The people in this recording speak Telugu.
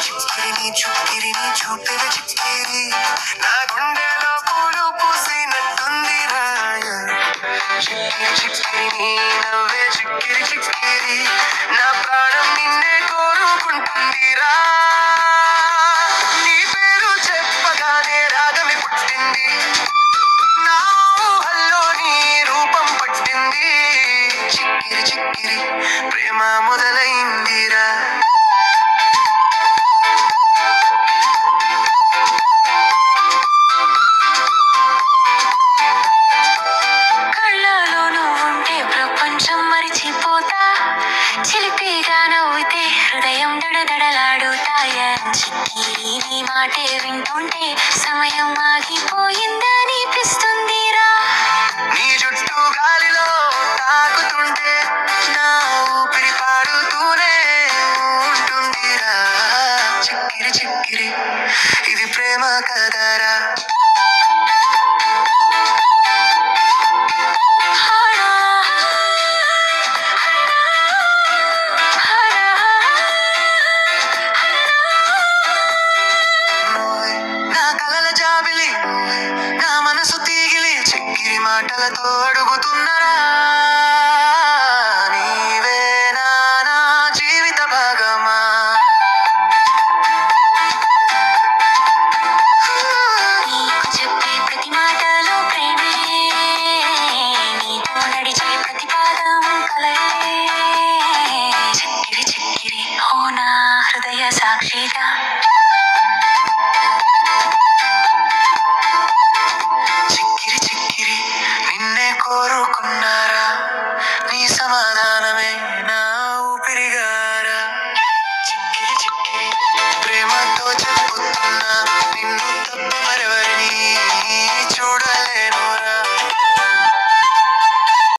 చిక్కిరిని చుక్కిరిని చూపెద చిక్కిరి నా గుండెలో పూలు పూసినట్టుంది రాయ చిక్కిరి చిక్కిరిని నవ్వే చిక్కిరి చిక్కిరి నా ప్రాణం నిన్నే కోరుకుంటుందిరా నీ పేరు చెప్పగానే రాగమి పుట్టింది నా ఊహల్లో నీ రూపం పట్టింది చిక్కిరి చిక్కిరి ప్రేమ మొదలైందిరా చిలిపిగా నవ్వుతే హృదయం దడదడలాడుతాయా చిక్కిరి నీ మాటే వింటుంటే సమయం ఆగిపోయిందనిపిస్తుందిరా నీ చుట్టూ గాలిలో తాకుతుంటే నా ఊపిరి పాడుతూనే ఉంటుందిరా చిక్కిరి చిక్కిరి ఇది ప్రేమ కదరా మాటలతో